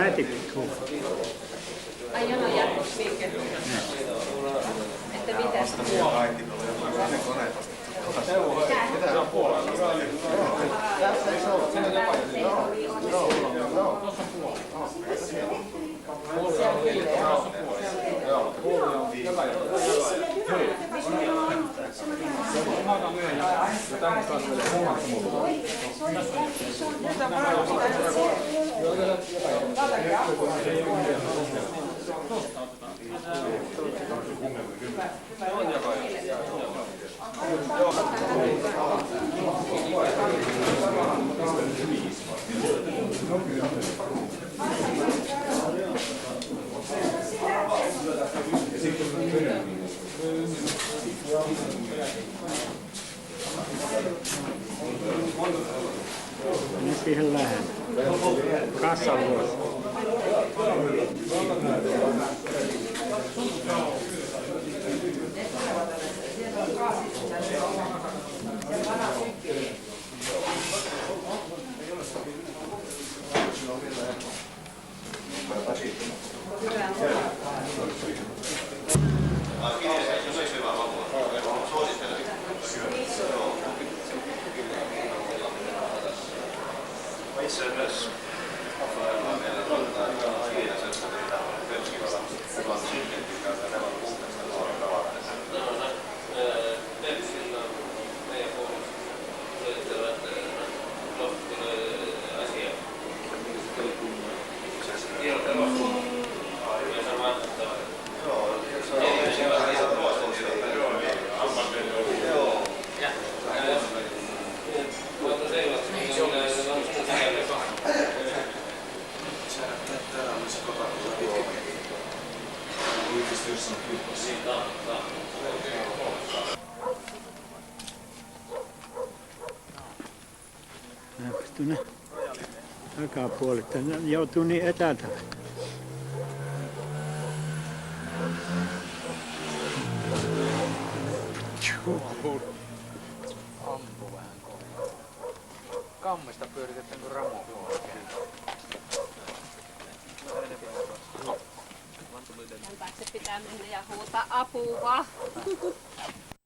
rätikut. Ai jono jatkossa minkä? Että mitäs? Mitä on puolella? Tässä ei ole. Nyt siihen lähellä. Kassavuosi. Itse myös Rafaellaan meillä tunnetaan siinä se, että niitä on myöskin olla syntynyt käytä nämä puhtaista nuoren tavalla. Pepsillä meidän koulussa soittavat asia. Tiedotella ja sama joo, se on ihan ruosten tiedotella. Joo. Mutta sellaista Näyttäisi ne takapuolet, joutuu niin etäältä. Ampu vähän kovaa. Kammesta pyöritetäänkö ramu puolella? Tän taakse pitää mennä ja huutaa apua.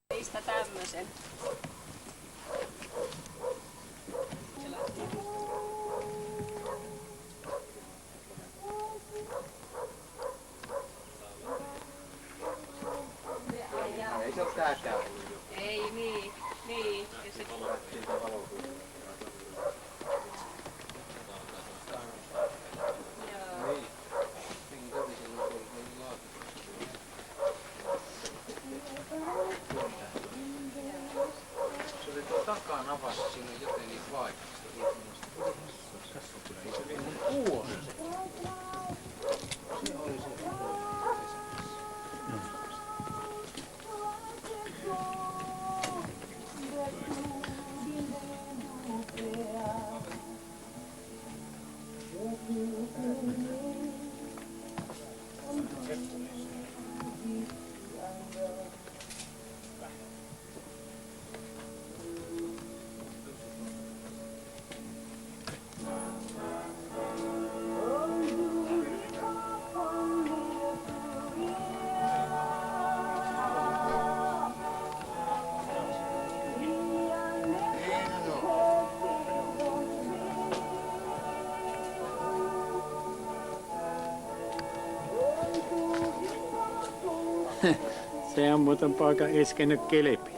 Pistä tämmösen. Ei se oo tääkään. Ei niin. Niin. Ja se... Se oli tuo takaan avassa, siinä on jotenkin vaikeasta. Se oli se. Se on muuten poika iskenyt kilpiin.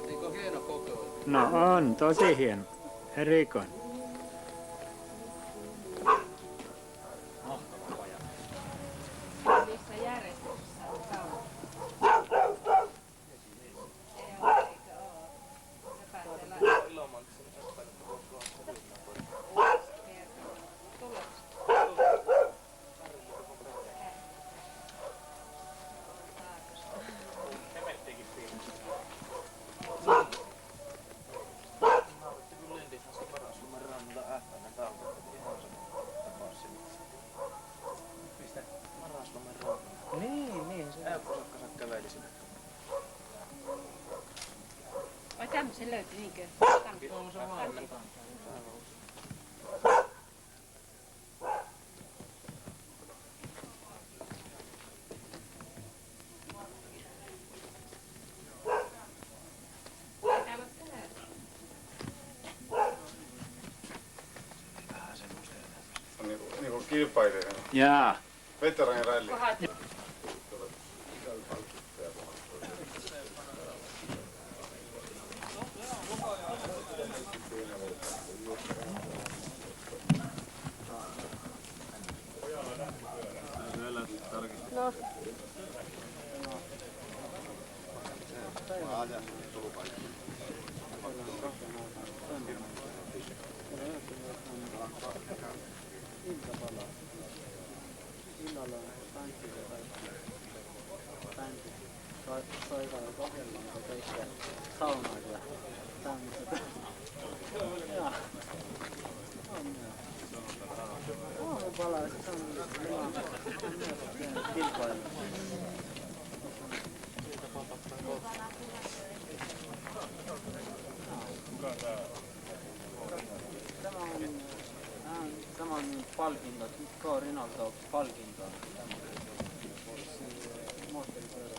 Eikö hieno kokeilla? No on, tosi hieno. Erikoinen. Missä järjestyksessä on kauan? Ei ole, eikö oo? Me päätellään. Niin, se Eukosakkansa käveli sinne. Vai tämmösen löytyi niinkö? Tuollaisen vaan. niinku kilpailijoiden Jaa. veteraaniralli. Tämä on niin palkinto, Rinaldo palkinto. Moottoripyörä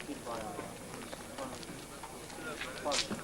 kilpailijalla. Palkinto.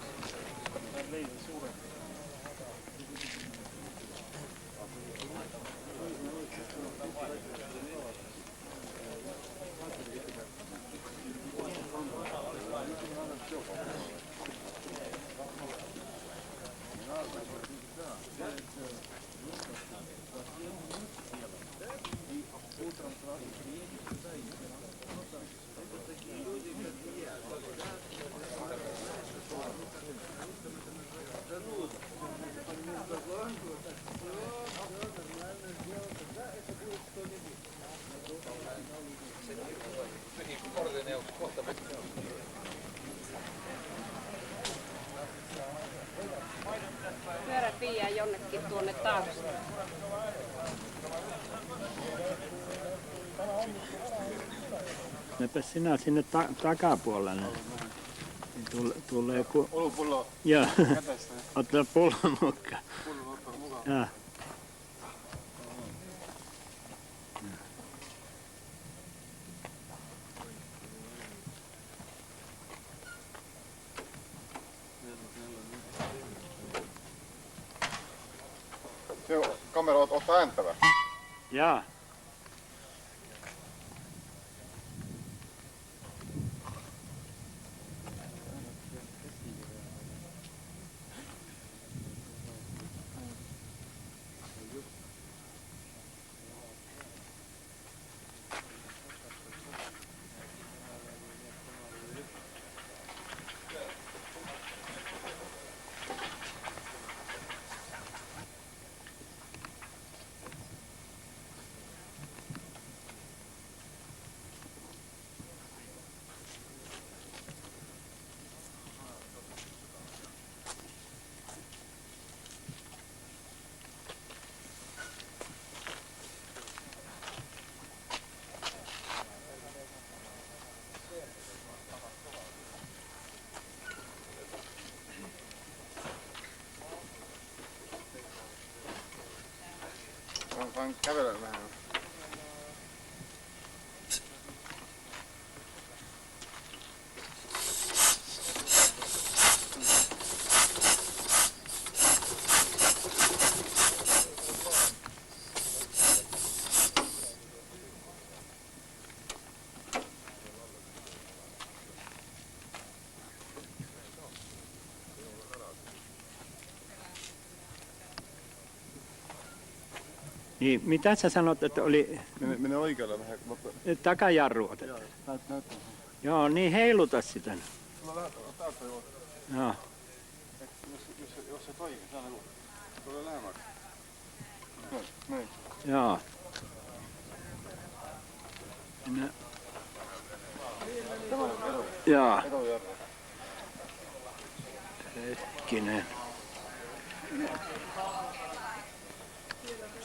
Pyörät viiää jonnekin tuonne taakse. Menepä sinä sinne takapuolelle. Tulee ku... Olupullo Joo. kätestä. Ottaa pullon mukaan. Pullo ottaa mukaan. Jaa. Se kamera ottaa ääntä vai? Jaa. Vaan kävellä vähän. Niin, mitä sä sanot, että oli Mene oikealle vähän. takajarru otettu? Näyttää. Joo, niin heiluta sitä. Sulla täältä jo. Joo. Jos se toimi, se on tulee lähemmäksi. Näin. Joo. Minä... Tämä on edo. Joo. Edojarru. Hetkinen.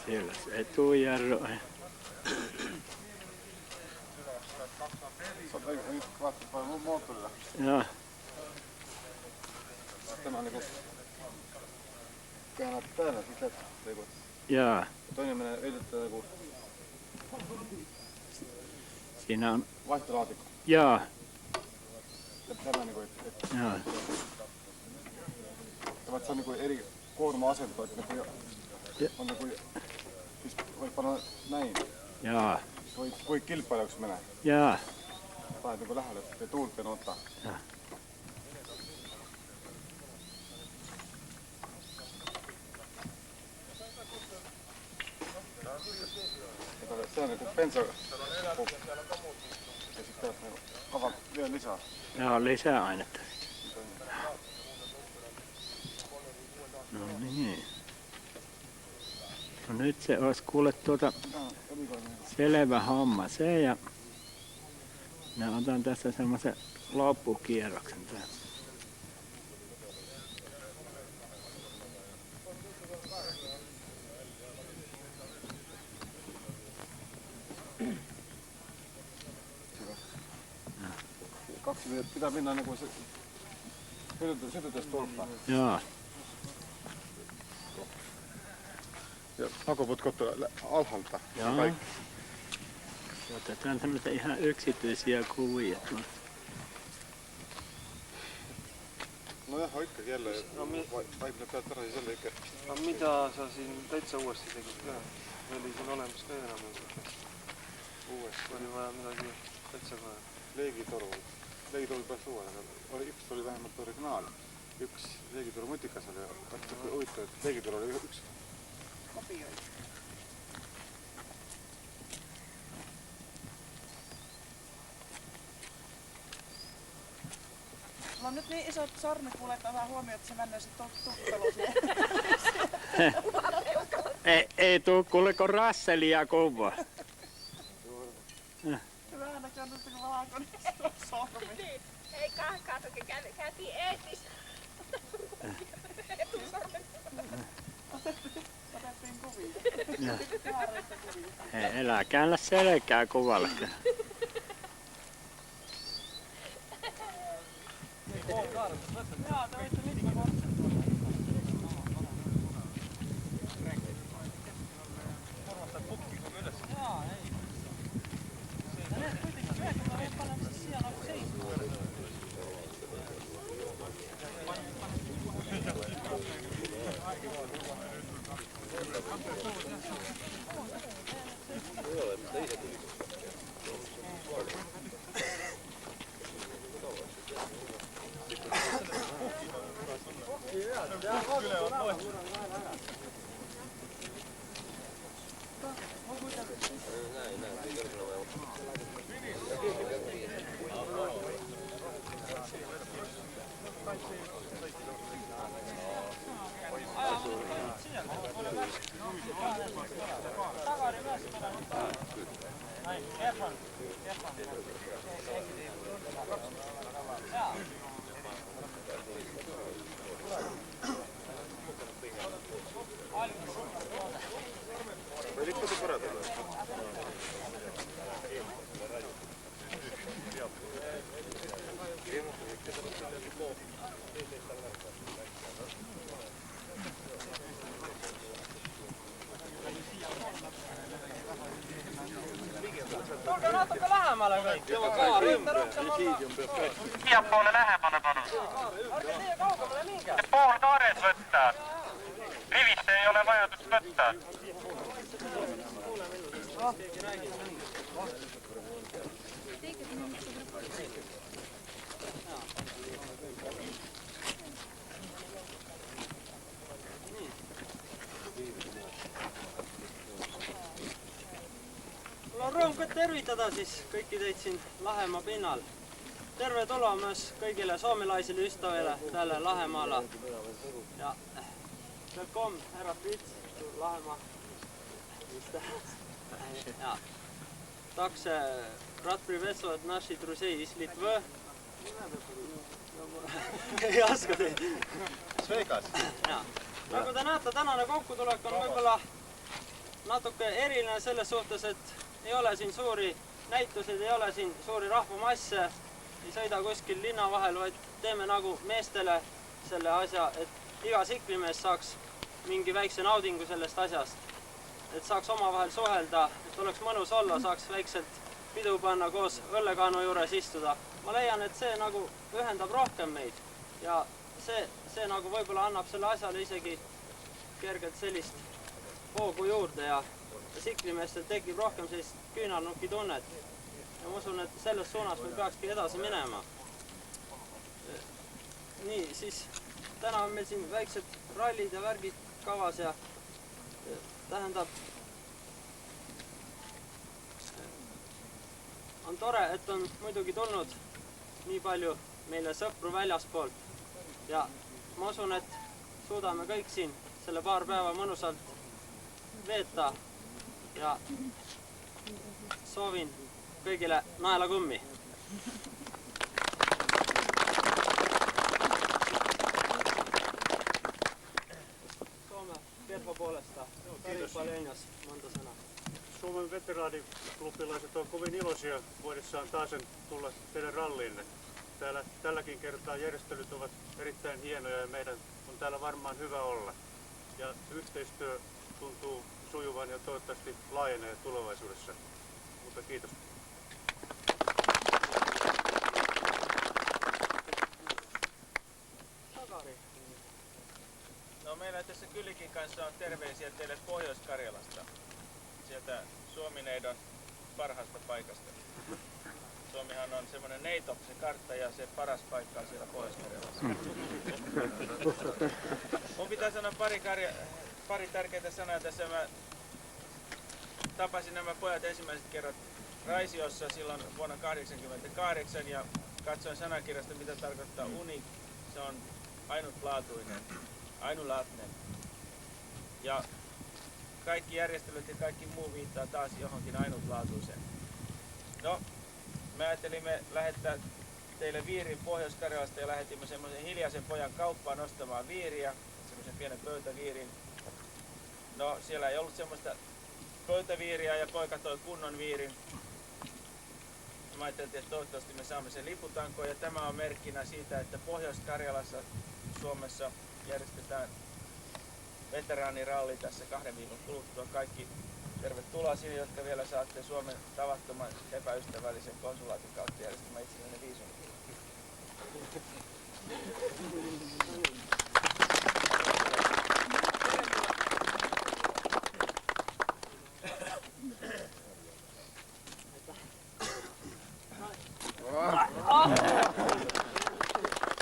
Siellä se etujarru on. Sä oot nyt katsotaan mun moottorilla. Joo. Tämä on niinku... Käännät päällä sitä. Niinku. Joo. Toinen menee yrittää joku Siinä on... vaihtolaatikko. Joo. Ja tämä niinku... Joo. Tämä on niinku eri koorma asendada, et on nagu, siis võib panna näin. Jaa. Võid kilpaljuks mene. Jaa. Paned nagu lähele, et tuult ei nota. Jaa. See on nagu bensaga. Ja siis pead nagu avalt veel lisa. Jaa, lisää ainetta. No niin. No nyt se olisi kuule selvä homma se ja minä otan tässä semmoisen loppukierroksen tähän. Kaksi pitää mennä niin kuin se sytytys tulppaan. Joo. Ja akuput kotoa alhaalta. Joo. Kaikki. Otetaan tämmöisiä ihan yksityisiä kuvia. No jah, ikkagi jälle vaimne pead ära ja selle ikka. No mida sa siin täitsa uuesti tegid ka? Oli siin olemas ka enam uuesti? Oli vaja midagi täitsa vaja? Leegitoru. Leegitoru peaks uuele. Üks oli vähemalt originaal. Üks leegitoru mutikas oli. Huvitav, et leegitoru oli üks. Kopioid. Mulla on nyt niin isot sormet, kuule, että vähän huomioon, että se menee se tuttelu Ei tuu kuuliko rasselia kuva. Hyvä näköä nyt kun valkoinen sormi. Niin, ei kahkaan toki käytiin eetissä. Otettiin kuvia. Hei, elää käännä selkää kuvalle. Jaa, te olitte mitkä kortset. Jaa, ei. Ja ne kuitenkin myöhemmin oli paljon siellä seisoo. Tulkaa lähemmälle kaikki. Siiapuolelle lähemmälle palun. Se puoli kaaret võttaa. Rivisse ei ole vajadust võttaa. Mul on rõõm ka tervitada siis kõiki teid siin Lahemaa pinnal. Terve tulemas kõigile soomelaisile ystäville tälle Lahemaalla. Ja välkommen herra Fritz Lahemaa. Ja. Tack rad приветствовать наших друзей из Литвы. Ei oska teid. Sveikas. Nagu te näete, tänane kokkutulek on võib-olla natuke eriline selles suhtes, et ei ole siin suuri näituseid, ei ole siin suuri rahvamasse, ei sõida kuskil linna vahel, vaid teeme nagu meestele selle asja, et iga siklimees saaks mingi väikse naudingu sellest asjast. Et saaks omavahel suhelda, et oleks mõnus olla, saaks väikselt pidu panna koos õllekanu juures istuda. Ma leian, et see nagu ühendab rohkem meid ja see nagu võib-olla annab selle asjale isegi kergelt sellist hoogu juurde ja tsiklimeestel tekib rohkem sellist küünarnuki tunnet. Ja ma usun, et selles suunas me peakski edasi minema. Nii, siis täna on meil siin väiksed rallid ja värgid kavas ja tähendab, on tore, et on muidugi tulnud nii palju meile sõpru väljaspoolt ja ma usun, et suudame kõik siin selle paar päeva mõnusalt veeta ja soovin kõigile naelakummi. Soome Kerpo puolesta. Kiitos. Monta sanaa. Suomen veteraaniklubilaiset on kovin iloisia voidessaan taasen tulla teidän ralliinne. Tälläkin kertaa järjestelyt ovat erittäin hienoja ja meidän on täällä varmaan hyvä olla. Ja yhteistyö tuntuu sujuvan ja toivottavasti laajenee tulevaisuudessa. Mutta kiitos. No meillä tässä Kylikin kanssa on terveisiä teille Pohjois-Karjalasta. Sieltä Suomineidon parhaasta paikasta. Suomihan on semmoinen neitoksen kartta ja se paras paikka on siellä Pohjois-Karjalassa. Mun pitää sanoa pari tärkeää sanaa tässä. Mä tapasin nämä pojat ensimmäiset kerrat Raisiossa silloin vuonna 1988 ja katsoin sanakirjasta mitä tarkoittaa unique. Se on ainutlaatuinen. Ja kaikki järjestelyt ja kaikki muu viittaa taas johonkin ainutlaatuiseen. No, me ajattelimme lähettää teille viirin Pohjois-Karjalasta ja lähetimme semmoisen hiljaisen pojan kauppaan ostamaan viiriä, semmoisen pienen pöytäviirin. No, siellä ei ollut semmoista pöytäviiriä ja poika toi kunnon viirin. Mä ajattelin, että toivottavasti me saamme sen liputankoon ja tämä on merkkinä siitä, että Pohjois-Karjalassa Suomessa järjestetään veteraaniralli tässä 2 viikon kuluttua. Kaikki tervetuloa sinne, jotka vielä saatte Suomen tavattoman epäystävällisen konsulaatin kautta järjestämään itsellenne viisumin.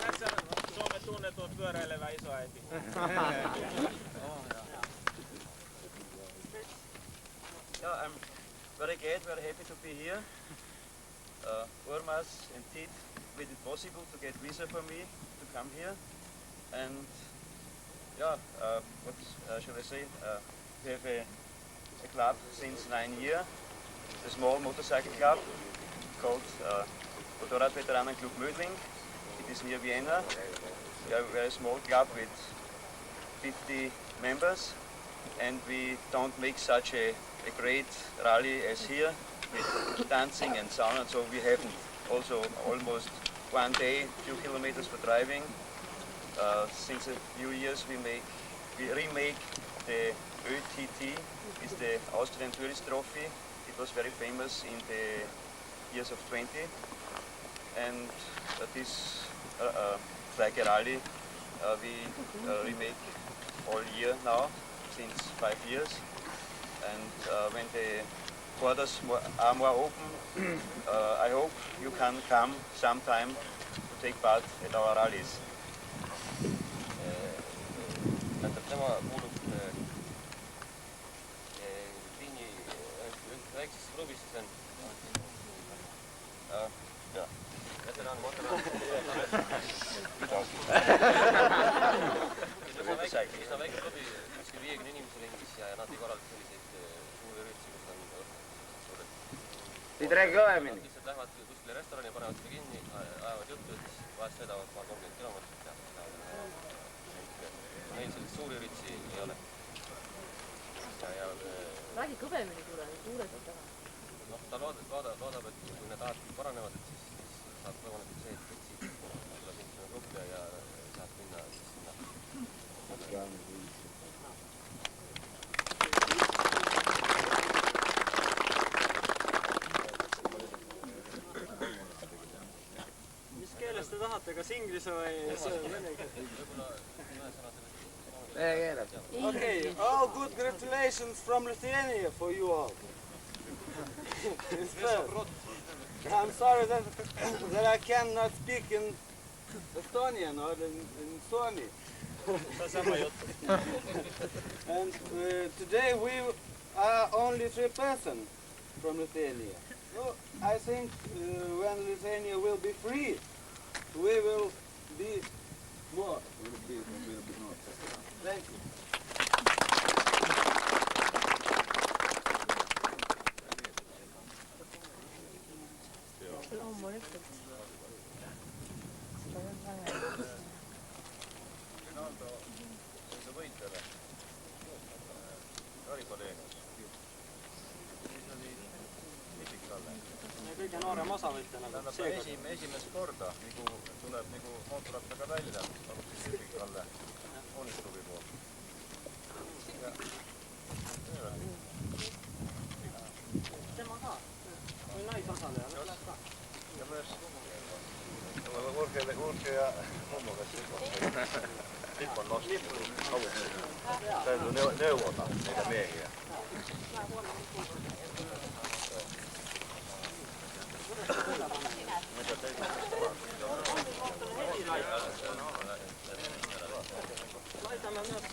Tässä on Suomen tunnetun pyöräilevä isoäiti. Yeah, I'm very glad, very happy to be here. Urmas and Tit made it possible to get visa for me to come here. And yeah, what should I say? We have a club since 9 years, a small motorcycle club called Motorradveteranenclub Mödling. It is near Vienna. We are a very small club with 50 members, and we don't make such a great rally as here with dancing and sauna, so we have also almost one day, few kilometers for driving. Since a few years we remake the ÖTT, is the Austrian Tourist Trophy. It was very famous in the years of 20, and this like a rally we remake all year now, since 5 years. And when the borders are more open, I hope you can come sometime to take part at our rallies. Tema kuulub Viini väiksesse klubisse, see on veteraan motorrad. Üsna väike klubi, kuskil 50 inimese ringis ja nad ei korralda selliseid suuri üritusi, kus on suured. Lihtsalt lähevad kuskile restorani, panevad seda kinni, ajavad juttu, et vahest sõidavad paar 30 kilomeetrit ja neil selliseid suuri üritusi ei ole. Räägi kõvemini kuule, tuulesid taga. Noh, ta loodab, et kui need ajad paranevad, et siis saab võimalik see, et siit tuleb inimesena gruppi ja saab minna sinna. Mis keeles te tahate, kas inglise või vene keeles? Võib-olla ühe sõna sellest. Okay, all good congratulations from Lithuania for you all. I'm sorry that I cannot speak in Estonian or in Suomi. And today we are only 3 persons from Lithuania. So I think when Lithuania will be free, we will be more. Thank you. Loomulikult. Seda on väga hea. Rinaldo, see võitlejale. Ralipaleenus. Siis oli Nipikalle. Kõige noorem osavõitja. Esimest korda tuleb mootorrattaga välja. Alustas Nipikalle Oonisklubi poolt. Tema ka. Või naisosaleja. Ja myös Urke ja mummo kanssa Lippon nosti avuksi. Täytyy neuvota niitä miehiä. Laitamme myös.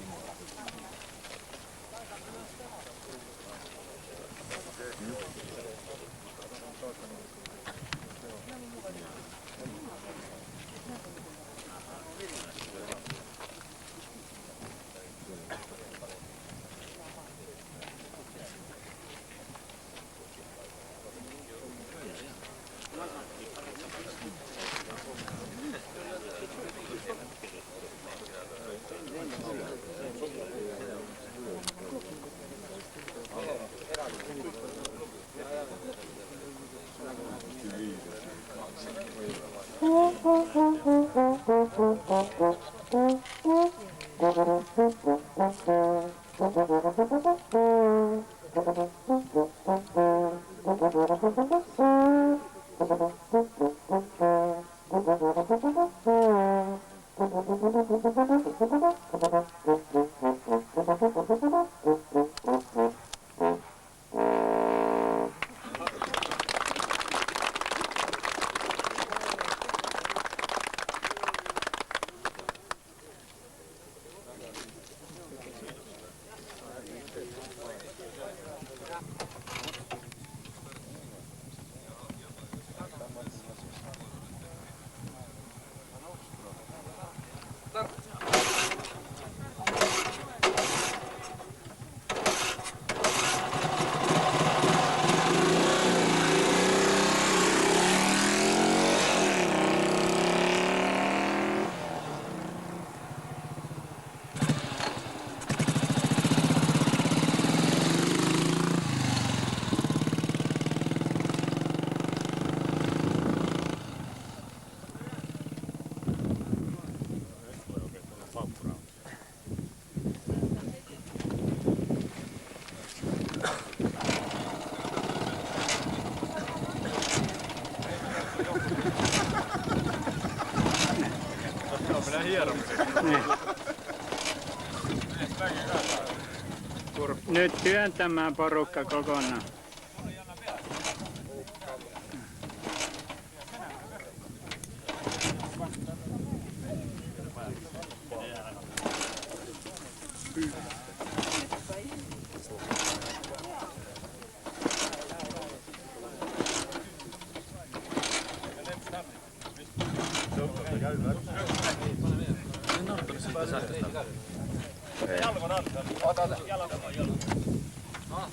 Nyt työntämään porukka kokonaan.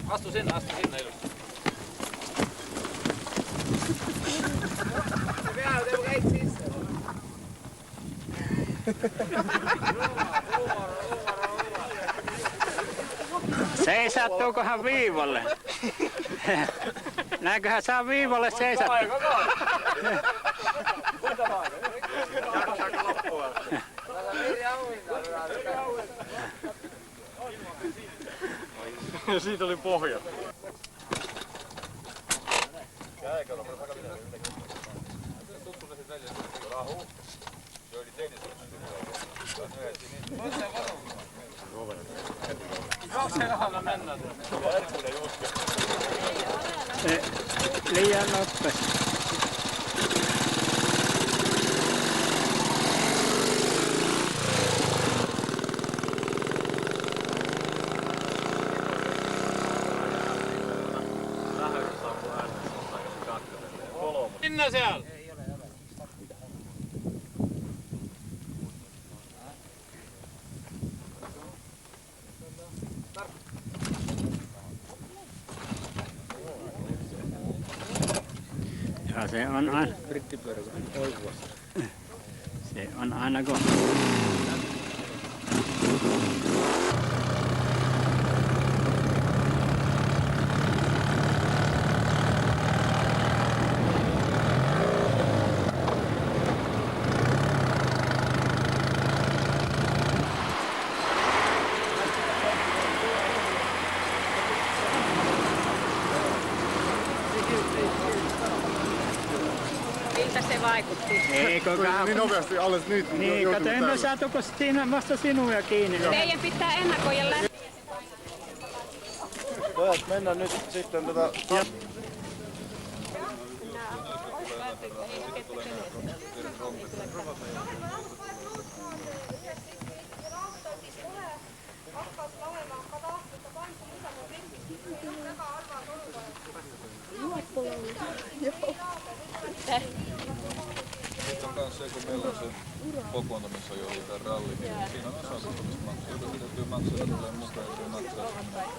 Astu sinne ilusti. Peale teeb käid sisse. Seisattuukohan viivalle? Näköhän saa viivalle seisattua. Jaksaako loppua? Ja siitä oli pohja. Rahu. Se oli teinissä. Liian nopeasti. Minna siellä! Ja se on aina. Se on aina kun Miltä se vaikutti? eikö Niin nopeasti alles nyt. niin, kato, en mä saatuko siinä vasta sinua kiinni. Teidän pitää ennakoida läpi. Pojat, mennään nyt sitten Nyt on myös se, kun meillä on se kokoontumissa jo tämä ralli, niin siinä on osallistumismaksu, joka täytyy maksaa, joka tulee mukaan, joka maksaa semmoinen,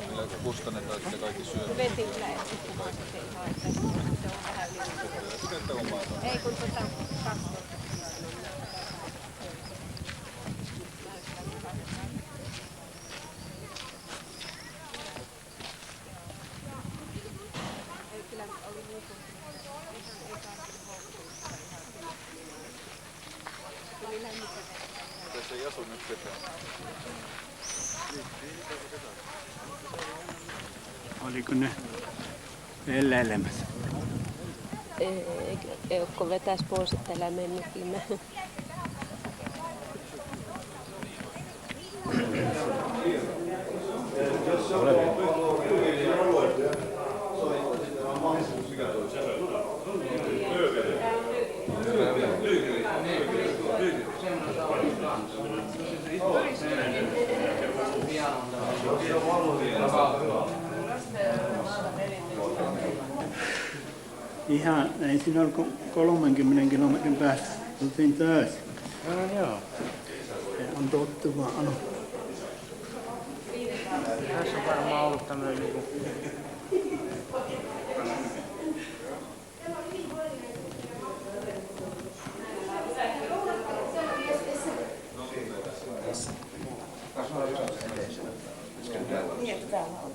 millä kustannetaan sitten kaikki syömät. Sitten omaa. Ei kun Tässä ei asu nyt ketään. Oliko ne velleilemässä? Eukko vetäis pois, että älä mennytkin mä. Ihan, ei siinä ollut kuin 30 kilometrin päästä. Tultiin taas. Joo. Se on tottuva alo. Tässä on varmaan ollut tämmöinen niinku... Niin, että täällä on.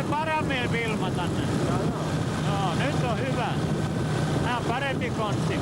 Paremmin filmata ne. Joo, nyt on hyvä. Tää on parempi konsti.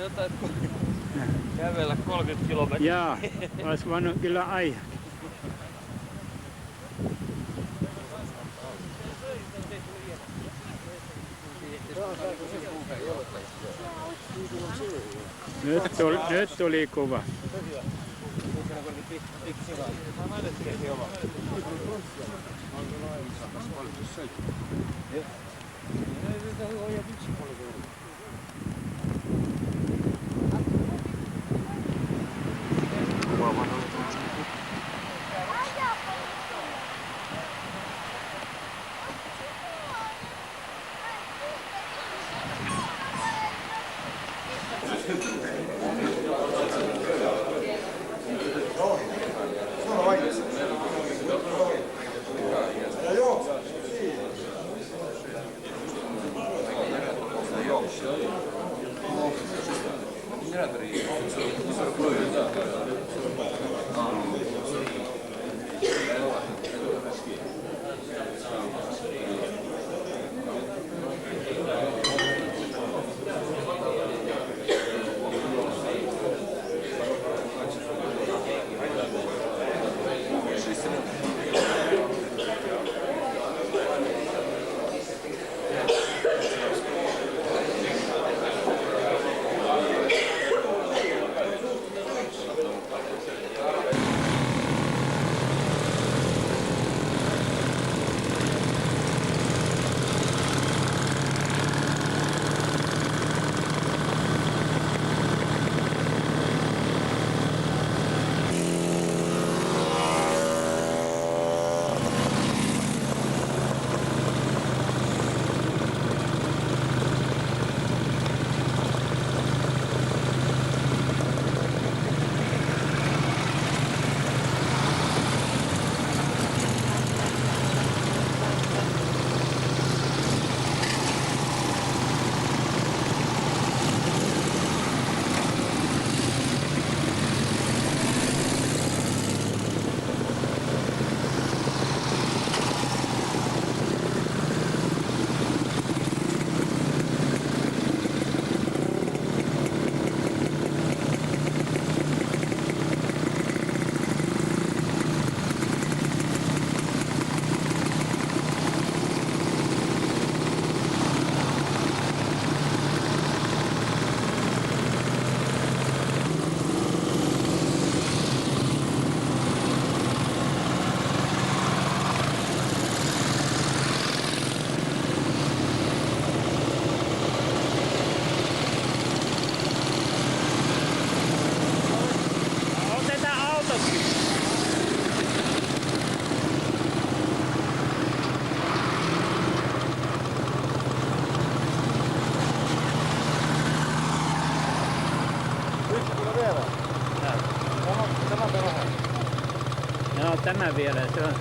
jotain kävellä 30 kilometriä. Jaa, olisi voinut kyllä ajaa. Nyt tuli kuva. Joo, tämä vielä, se on.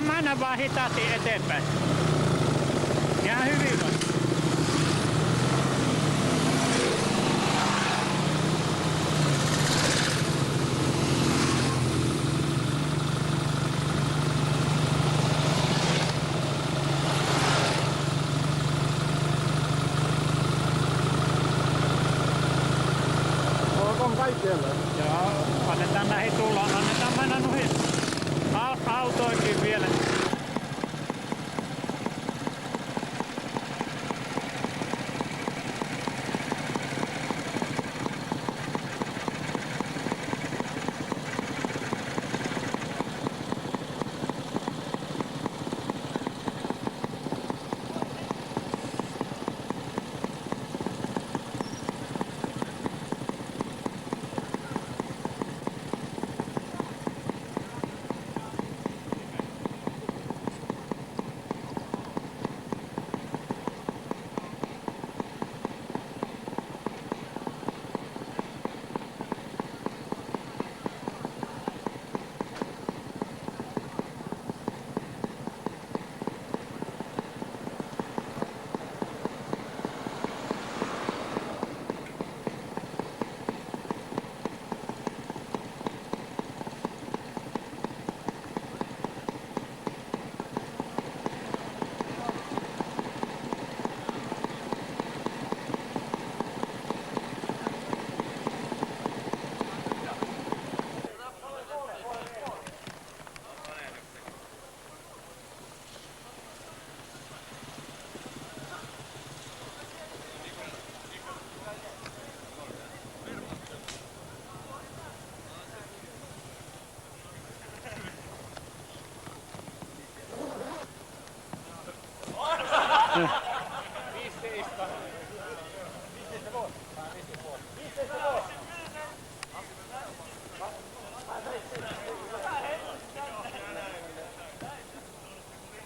Mennä vaan hitaasti eteenpäin. Ihan hyvin vaan. On kaikkialla. Joo, annetaan näihin tulla. Annetaan mennä noihin autoikin vielä.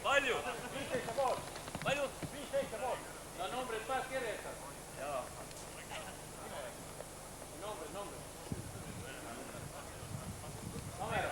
Palju? 15,5. Palju? 15,5. No numbrid pead kirjutad. Jaa. Numbrid. Numero.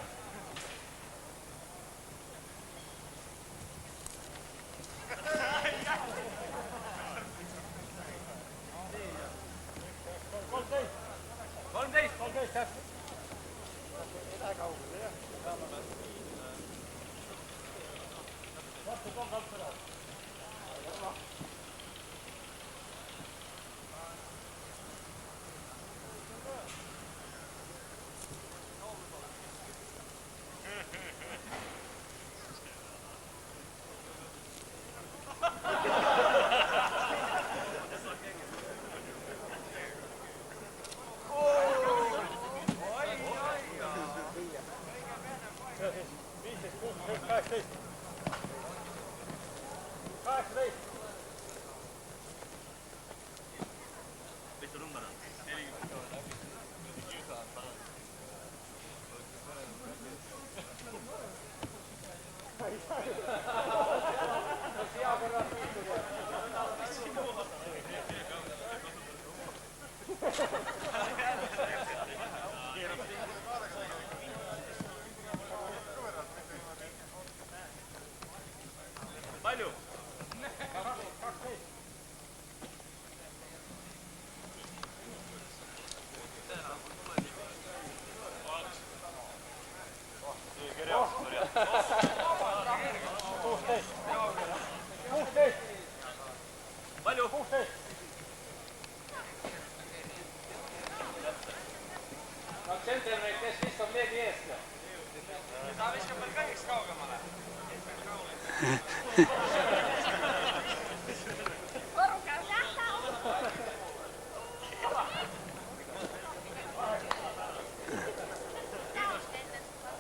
Palju? Palju? 16. No tsentelmeid, kes viskab leegi eest? Ta viskab veel kõigiks kaugemale.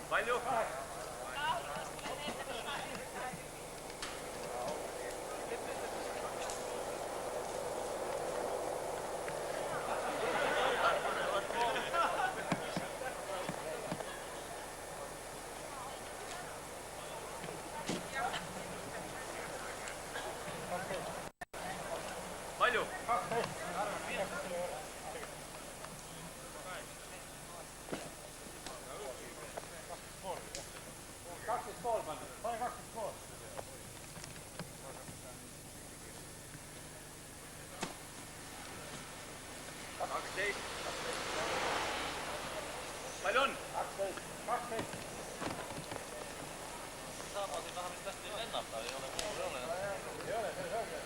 Palju? Palju? 12. Palju on? 12. Samamoodi tahame tähti lennata, ei ole muud ole. Ei ole, see on selge.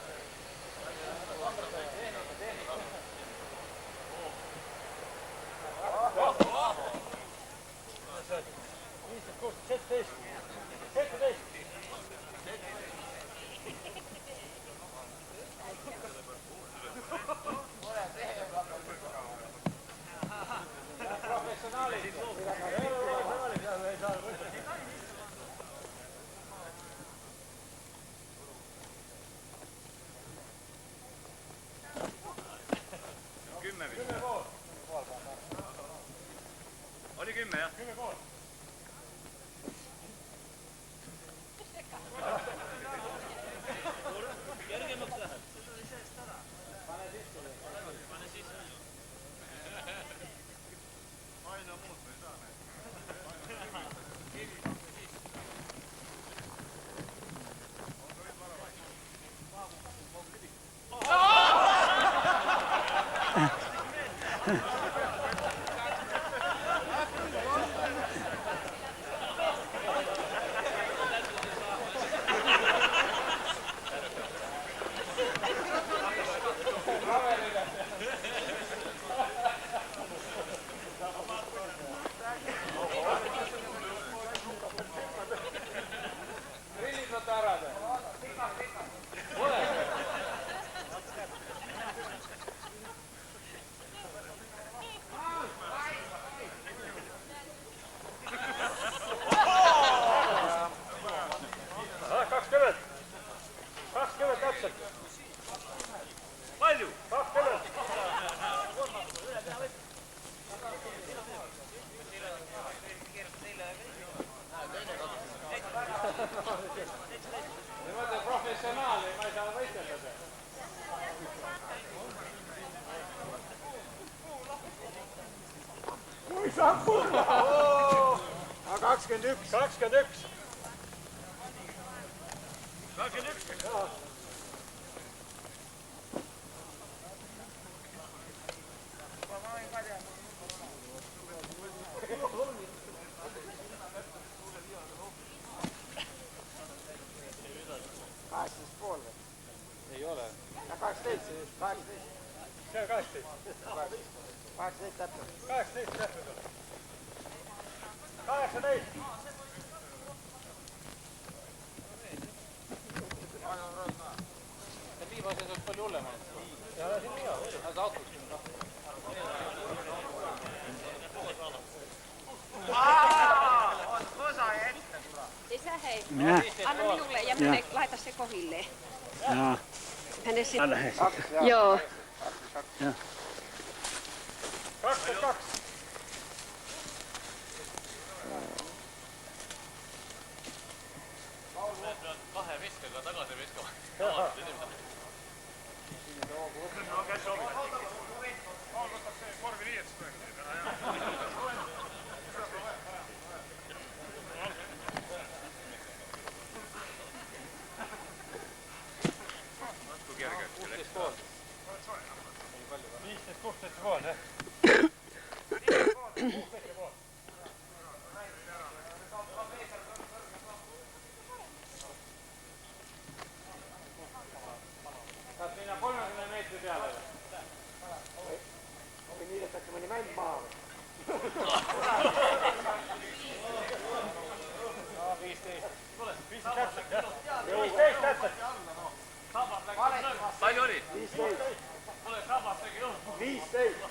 Oli 10 jah? 10 pool. Kergemaks läheb. Pane sisse. Pane sisse. Aina muuta ei saa näin. lähte maaliin, mä ei saa võistelda se. Kui sampurra! 21. 21. 21? Joo. Ei ole. Ja 18. Se on 18. 18 täppä. 18 täppä. 18. Se viivaisen se olisi paljon ullemman. Ja älä sinne joo. Hän saa ottaa sinne. Osa että. Isä hei. Minä. Anna minulle ja mene laita se kohilleen. Jaa. Mene sitten. Anna he sitten. Joo. Joo. 22. Kahden viskakaa takaisin viskamaan. No käs oli. Onko se korvi liian vuonna. Siinä 30 metriä siellä. Oli niin, että se meni näin maalle. 15. 15 tästä. 15 tästä. Paljon oli? 15. Ole sama sekin on. 15.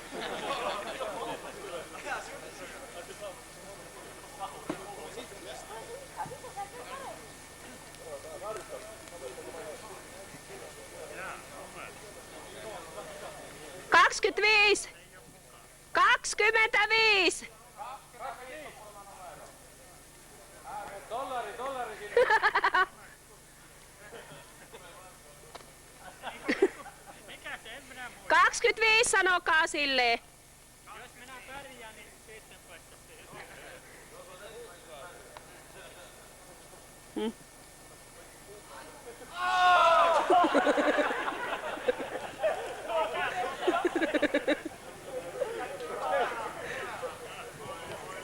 Kaksikymmentäviisi. 25. Dollari. 25 sanokaa silleen. Jos minä pärjään, niin sitten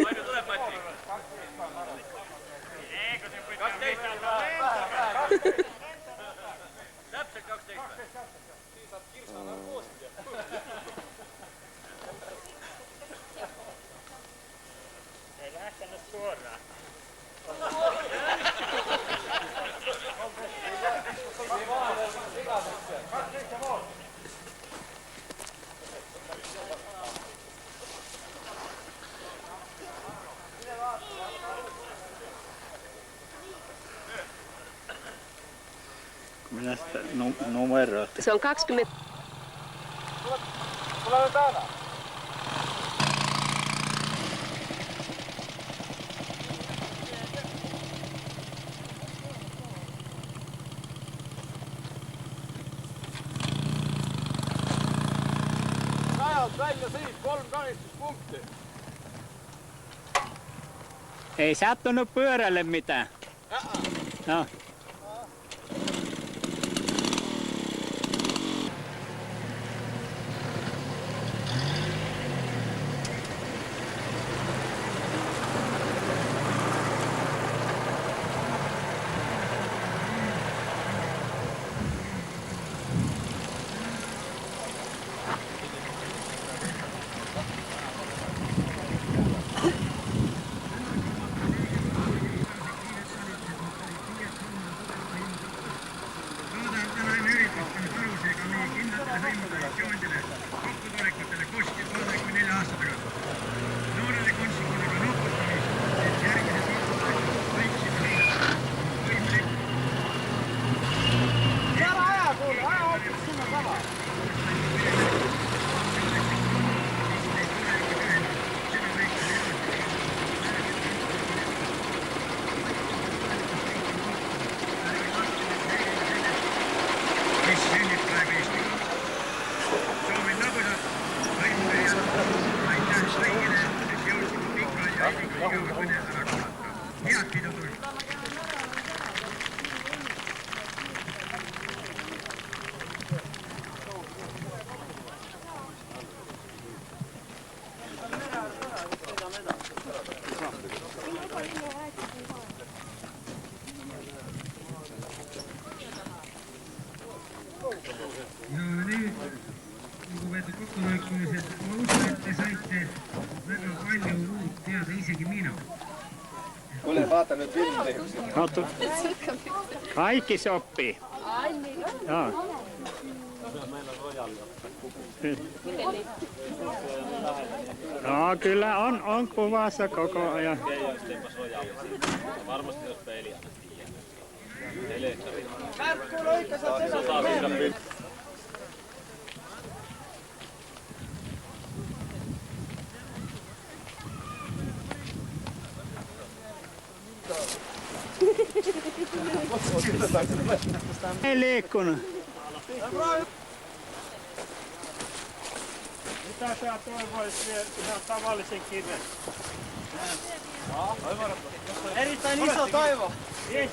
Paino tulee paitsi. Eikö se pitää 12. Läpset 12. Siinä saat kirsaanaan kuostia. Ei lähtenyt suoraan. Minä sitä numeroa. Se on 20. Tulee täällä. Ajat välja siitä 3 kanistuspunktia. Ei sattunut pyörälle mitään. No. Kato. Kaikki sopii. Ai niin. Joo. No kyllä on kuvassa koko ajan. Varmasti jos peiliä tiedä. Märkku loikka, Ei liikkunut. Mitä sä toivoisit vielä ihan tavallisen kiven? Erittäin iso toivo. Ei,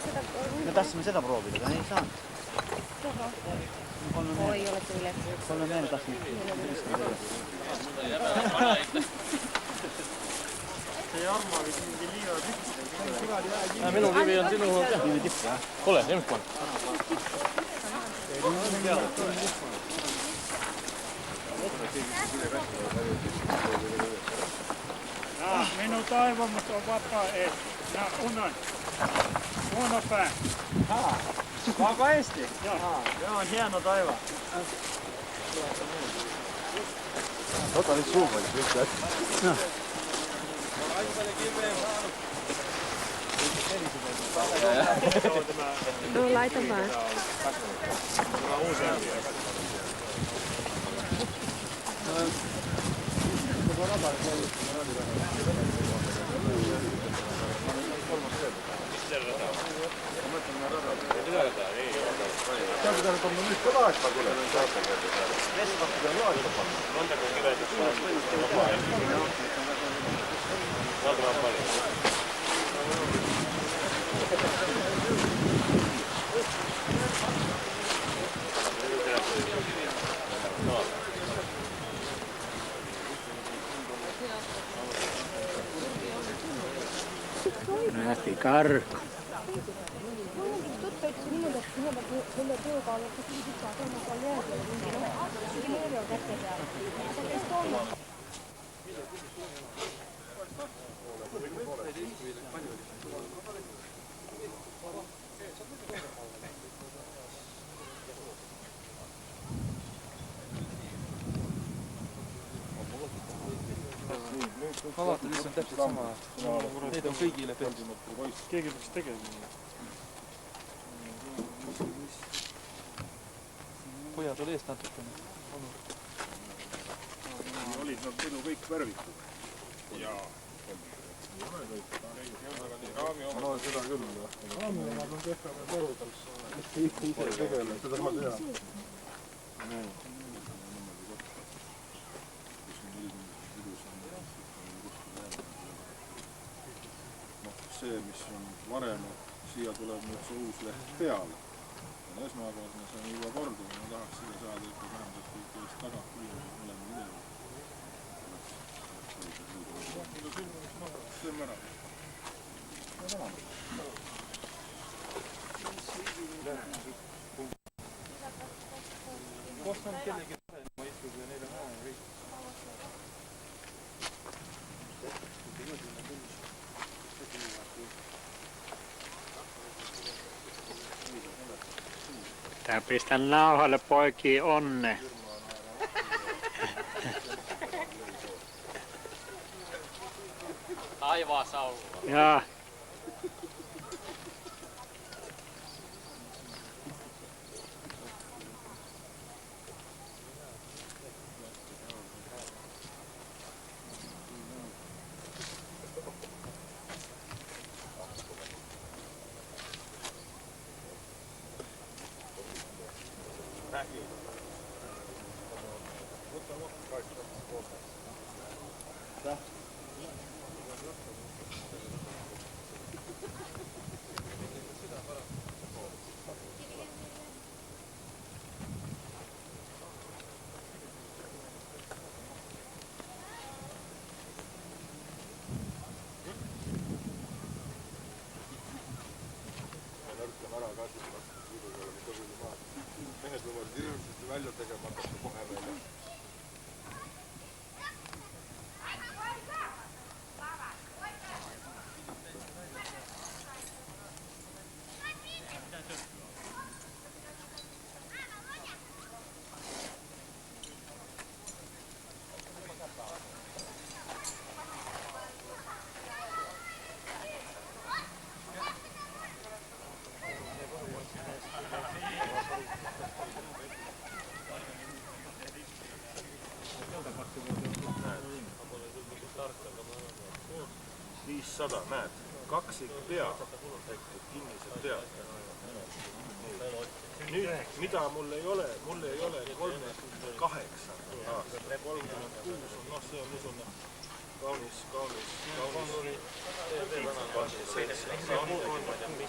sitä No tässä me sitä proovitetaan, ei saa. voi olla tulee. Kolme meillä tässä nyt. Se Jarmo oli siinäkin liian Minun kivi on sinun. Kivi tippaa. Ole, Emkman. Minun toivomus on vapaaehtoinen. Minä unon. Huono pää. Vakaasti? Joo. Joo, on hieno toivo. Ota nyt suuhun, jos no. No laita vaan. Tämä pitää nyt olla nyt laittaa kyllä. Montako kivetä saa? Valtavan paljon. Lähti karku. Alati lihtsalt täpselt sama. Need on kõigile tehtud. Keegi peaks tegema. Pojad oli eest natukene. Olid nad muidu kõik värvitud. Jaa. No seda küll. Raami omad on kehvemad võrudel. Ise tegele, seda ma tean. See, mis on varem, siia tuleb nüüd see uus leht peale. Ja esmakordne, see on juba kordumine, ma tahaks siia saada ikka vähemalt kõik eest tagant kuulma mõlema midagi. Teeme ära. Koos on kellegi ma istugi ja neile maha ja kõik. Tää pistän nauhalle poikii onne. Taivaa sauvaa. Jaa. nalja tegema hakata kohe veel. Näed, kaksikpea tehtud, kinnised pead. Nüüd, mida mul ei ole 38 aastat, 36 on, see on niisugune kaunis.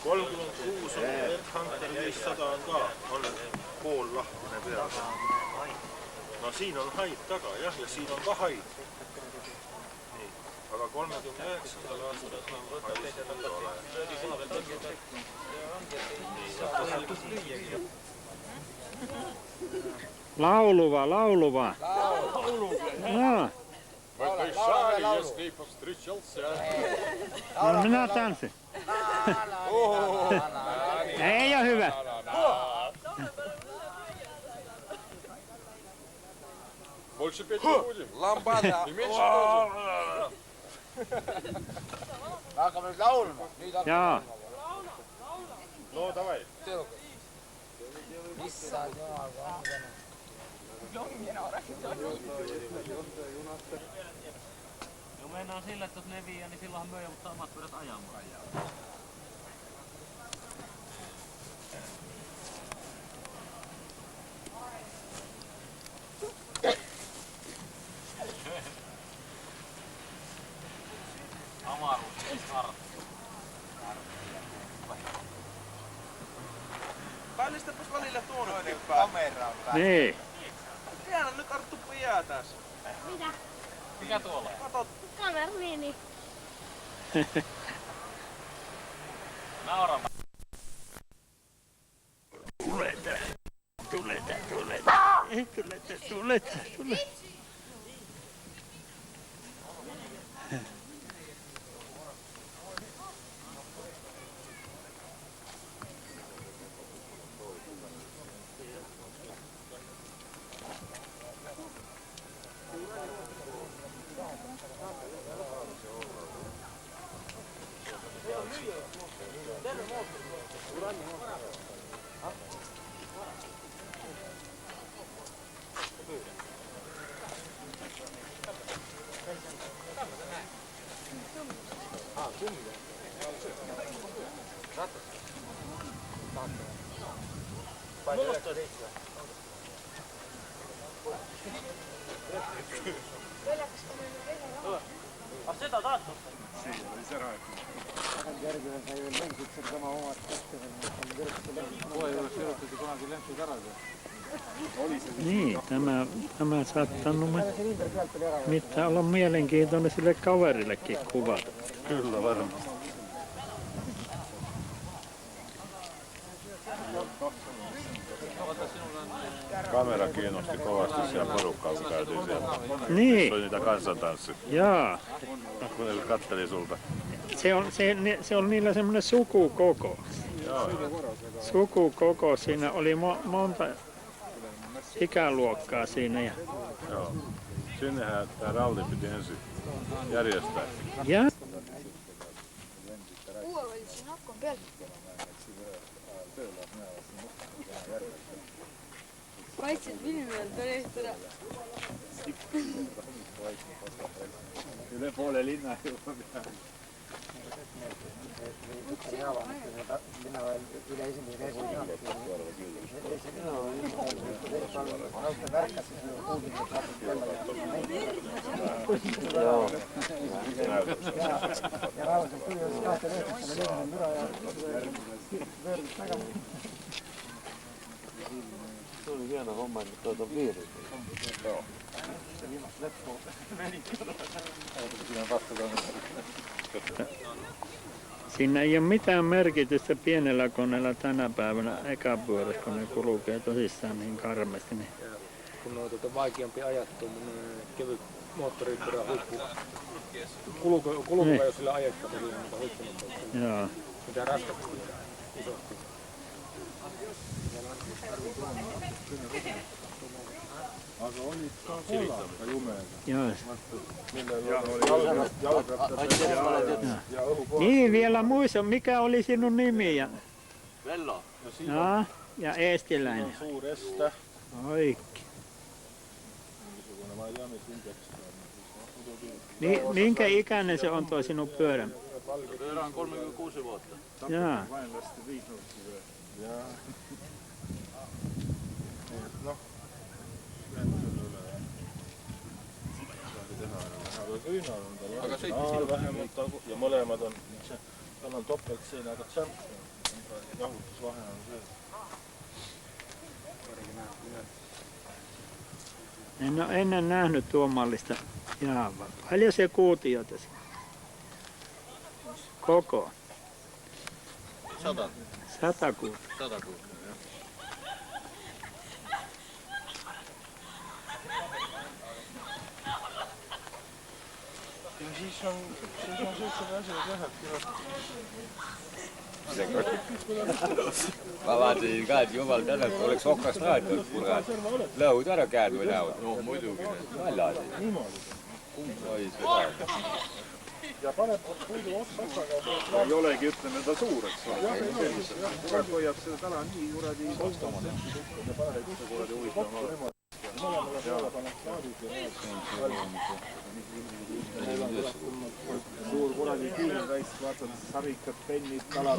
36 on Red Hunter 500 on ka, on pool lahtine pea. No siin on haid taga, jah, ja siin on ka haid. Aga 39. aastal haisid ei ole. Lauluva. No. No minä tanssin. Ei ole hyvä. Больше петь не будем. Ламбада. Hakkame nüüd laulma. Jaa. No davai. Issand jumal, Jo meinaan sillä, että jos leviää, niin silloinhan me joudutaan omat pyörät ajamaan. Kallistapas välillä tuonnekin päin. Niin. Siellä nyt Arttu jää tässä. Mitä? Mikä tuolla? Katot. Kaverniini. Naura. Tuleta. Seda tahtud? Siin oli see rääkinud. Järgmine sai veel mängisid seal sama omad kätte. Kohe ei oleks kirjutati kunagi lentud ära. Niin, tämä saattanut mitä olla mielenkiintoinen sille kaverillekin kuvata. Kyllä varmasti. Kamera kiinnosti kovasti siellä porukkaa, kun käytiin siellä. Niin. Se oli niitä kansantanssi. Jaa. Kun ne katteli sulta. Se on niillä semmoinen sukukoko. Joo. Sukukoko. Siinä oli monta ikäluokkaa siinä. Joo. Sinnehän tämä ralli piti ensin järjestää. Ja? Uuel oli siin hakkon peal. Kaitsid filmi peal päristada. Üle poole linna juba peal. Minä olen yleisemmin Se oli hieno homma, että tuota on viirit. Joo. Se viimasta leppoa meni. Siinä vastataan. Siinä ei ole mitään merkitystä pienellä koneella tänä päivänä eka vuodessa, kun ne kulkee tosissaan niin karmesti. Niin. Kun on vaikeampi ajat, tuommoinen kevyt moottoripyörä huippu. Kulkuva, jos sillä ajetaan, niin on niitä huippunopeuksia. Joo. Mitä raskasta isosti. Aga olid ka kollaga jumega. Joo. Ja Niin, vielä muista, mikä oli sinun nimi? Ja... Vello. Ja eestiläinen. Suur Este. Oikein. Ma ei tea, mis indekst on. Minkä ikäinen se on tuo sinun pyörä? Pyörä on 36 vuotta. Jaa. Jaa. Noh, aga küünal vähemalt ja mõlemad on, tal on topeltseinaga tšämpion, jahutusvahe on see. En ole ennen nähnyt tuomallista jaavaa. Paljon se kuutiota siinä? Koko? 100. 100 kuutiota. 100 kuutiota, jah. Ja siis on sellised asjad jah, Ma vaatasin ka, et jumal tänav, oleks okrast raadiot, kurat. Lõud ära käed või näod? No muidugi. Naljad. Oi, seda. Ja paneb puidu otsaga. Ei olegi, ütleme, ta suur, eks ole. Kurat hoiab seda tala nii kuradi kostamana. Ja paneb üldse kuradi huvitama. Mõlemale peale paneb klaadid ja meil on suur kuradi küünel täis, vaatad sarikad, pennid, kalad,